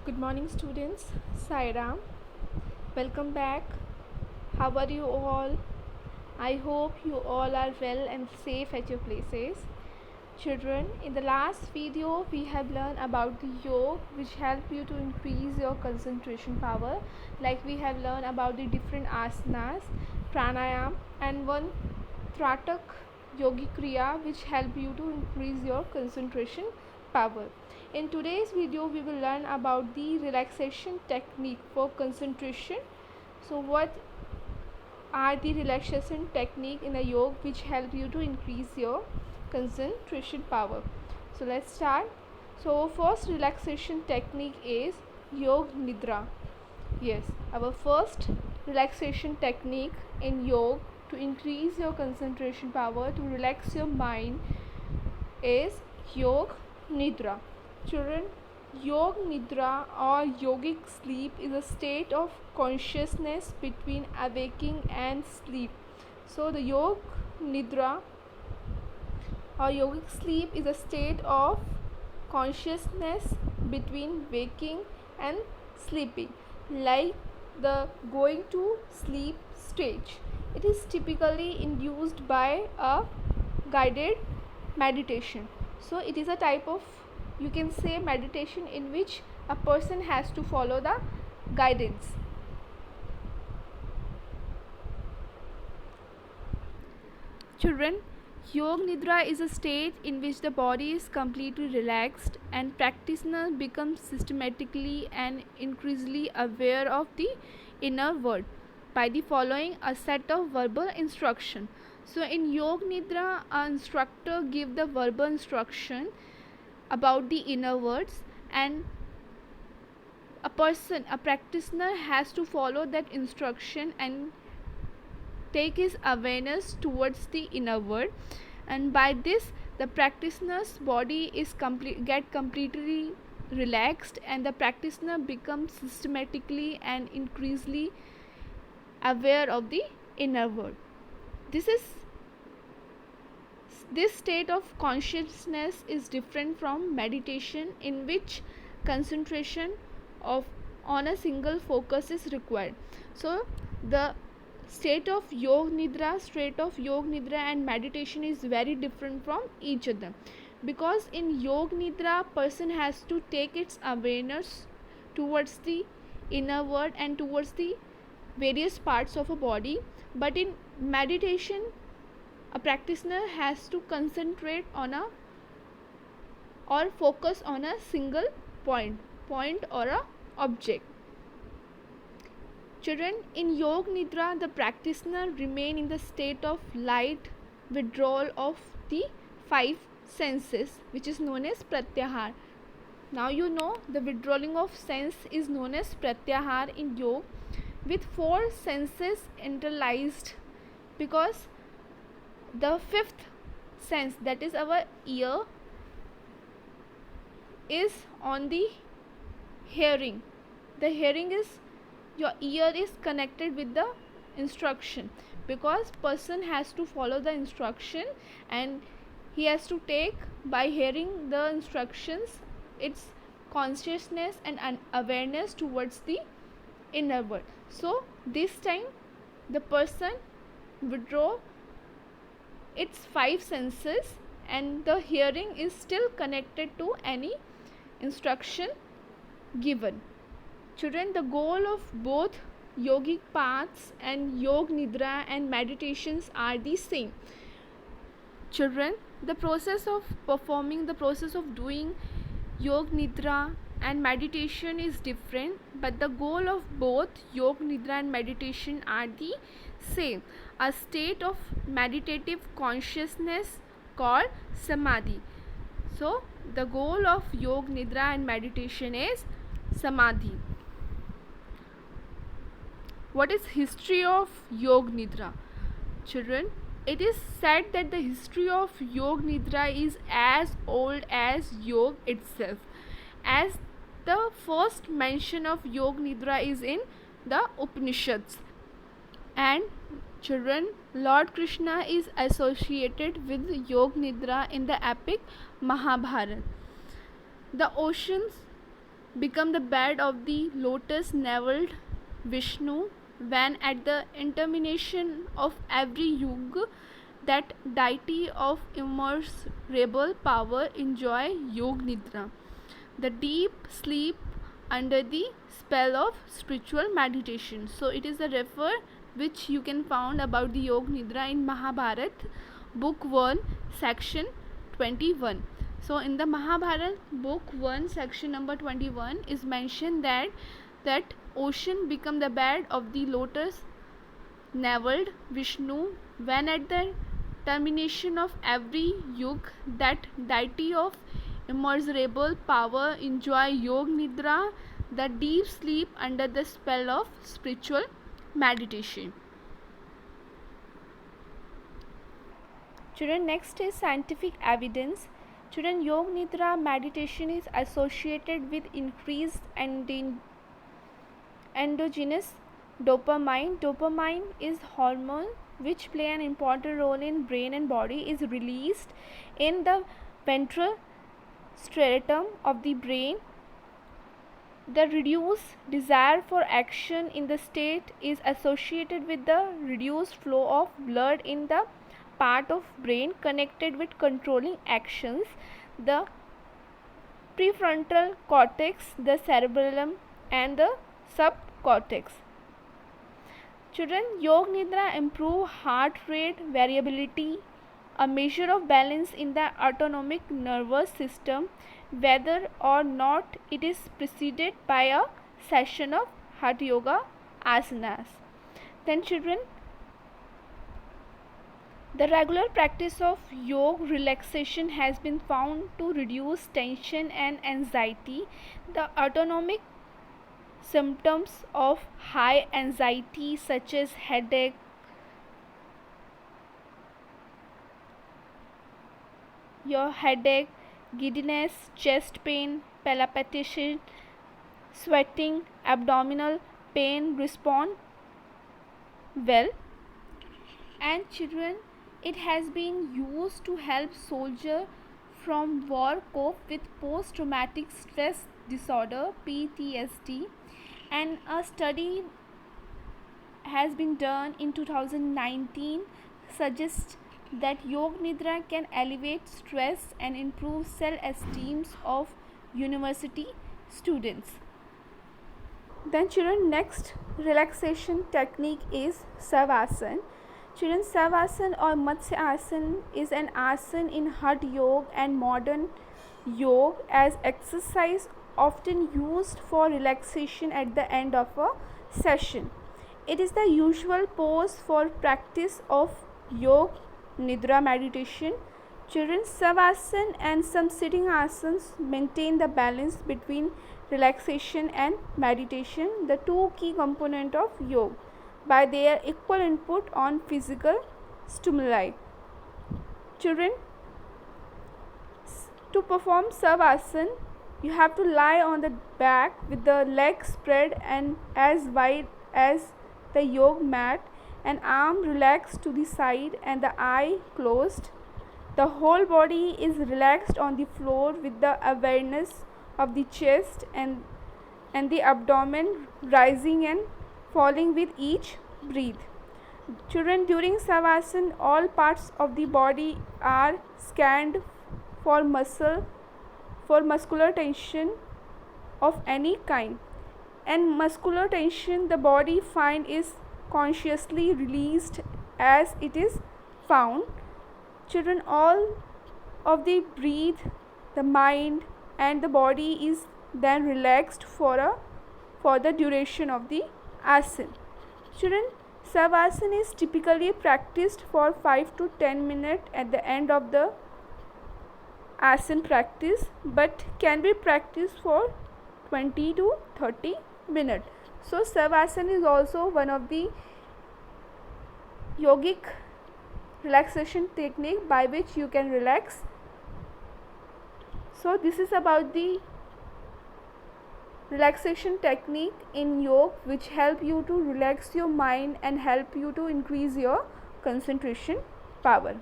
Good morning, students. Sairam. Welcome back. How are you all? I hope you all are well and safe at your places. Children, in the last video, we have learned about the yoga which help you to increase your concentration power. Like we have learned about the different asanas, pranayam, and one Tratak Yogi Kriya which help you to increase your concentration power. In today's video, we will learn about the relaxation technique for concentration. So, what are the relaxation technique in a yoga which help you to increase your concentration power? So, let's start. So, first relaxation technique is Yoga Nidra. Yes, our first relaxation technique in yoga to increase your concentration power, to relax your mind, is Yoga Nidra. Children, Yoga Nidra or yogic sleep is a state of consciousness between awaking and sleep. So, the Yoga Nidra or yogic sleep is a state of consciousness between waking and sleeping, like the going to sleep stage. It is typically induced by a guided meditation. So it is a type of, you can say, meditation in which a person has to follow the guidance. Children, Yoga Nidra is a state in which the body is completely relaxed and practitioner becomes systematically and increasingly aware of the inner world by the following a set of verbal instruction. So in Yoga Nidra, an instructor gives the verbal instruction about the inner words, and a practitioner has to follow that instruction and take his awareness towards the inner world, and by this the practitioner's body is get completely relaxed and the practitioner becomes systematically and increasingly aware of the inner world. This state of consciousness is different from meditation, in which concentration on a single focus is required. So the state of Yoga Nidra and meditation is very different from each other, because in Yoga Nidra person has to take its awareness towards the inner world and towards the various parts of a body, but in meditation a practitioner has to concentrate on a or focus on a single point or a object. Children, in Yoga Nidra, the practitioner remain in the state of light withdrawal of the five senses, which is known as Pratyahar. Now you know the withdrawing of sense is known as Pratyahar in Yoga, with four senses internalized, because the fifth sense, that is our ear, is on the hearing. The hearing is, your ear is connected with the instruction, because person has to follow the instruction and he has to take, by hearing the instructions, its consciousness and awareness towards the inner world. So this time the person withdraw its five senses and the hearing is still connected to any instruction given. Children, the goal of both yogic paths and Yoga Nidra and meditations are the same. Children, the process of doing Yoga Nidra and meditation is different, but the goal of both Yoga Nidra and meditation are the same, a state of meditative consciousness called Samadhi. So the goal of Yoga Nidra and meditation is Samadhi. What is history of Yoga Nidra? Children, it is said that the history of Yoga Nidra is as old as yoga itself, as the first mention of Yoga Nidra is in the Upanishads. And children, Lord Krishna is associated with Yoga Nidra in the epic Mahabharata. The oceans become the bed of the lotus naveled Vishnu, when at the termination of every yuga, that deity of immeasurable power enjoy Yog Nidra, the deep sleep under the spell of spiritual meditation. So it is a refer which you can found about the Yog Nidra in Mahabharat, book 1, section 21. So in the Mahabharat book 1, section number 21 is mentioned that ocean become the bed of the lotus naveled Vishnu, when at the termination of every yug, that deity of immeasurable power enjoy Yog Nidra, the deep sleep under the spell of spiritual meditation. Children, next is scientific evidence. Children, Yog Nidra meditation is associated with increased endogenous dopamine. Dopamine is hormone which play an important role in brain and body, is released in the ventral striatum of the brain. The reduced desire for action in the state is associated with the reduced flow of blood in the part of brain connected with controlling actions, the prefrontal cortex, the cerebellum, and the subcortex. Children, Yog Nidra improve heart rate variability, a measure of balance in the autonomic nervous system, whether or not it is preceded by a session of Hatha Yoga asanas. Then children, the regular practice of yoga relaxation has been found to reduce tension and anxiety. The autonomic symptoms of high anxiety such as headache, giddiness, chest pain, palpitation, sweating, abdominal pain respond well. And children, it has been used to help soldiers from war cope with post-traumatic stress disorder (PTSD), and a study has been done in 2019 suggests that Yog Nidra can elevate stress and improve self-esteem of university students. Then children, next relaxation technique is Savasana. Children, Savasana or Matsya Asana is an asana in Hatha Yoga and modern yoga as exercise often used for relaxation at the end of a session. It is the usual pose for practice of Yog Nidra meditation. Children, Savasana and some sitting asanas maintain the balance between relaxation and meditation, the two key components of yoga, by their equal input on physical stimuli. Children, to perform Savasana, you have to lie on the back with the legs spread and as wide as the yoga mat, and arm relaxed to the side and the eye closed. The whole body is relaxed on the floor with the awareness of the chest and the abdomen rising and falling with each breath. Children, during Savasana, all parts of the body are scanned for muscular tension of any kind, and muscular tension the body find is consciously released as it is found. Children, all of the breath, the mind and the body is then relaxed for the duration of the asana. Children, Savasana is typically practiced for 5 to 10 minutes at the end of the asana practice, but can be practiced for 20 to 30 minutes. So Savasana is also one of the yogic relaxation technique by which you can relax. So this is about the relaxation technique in yoga which help you to relax your mind and help you to increase your concentration power.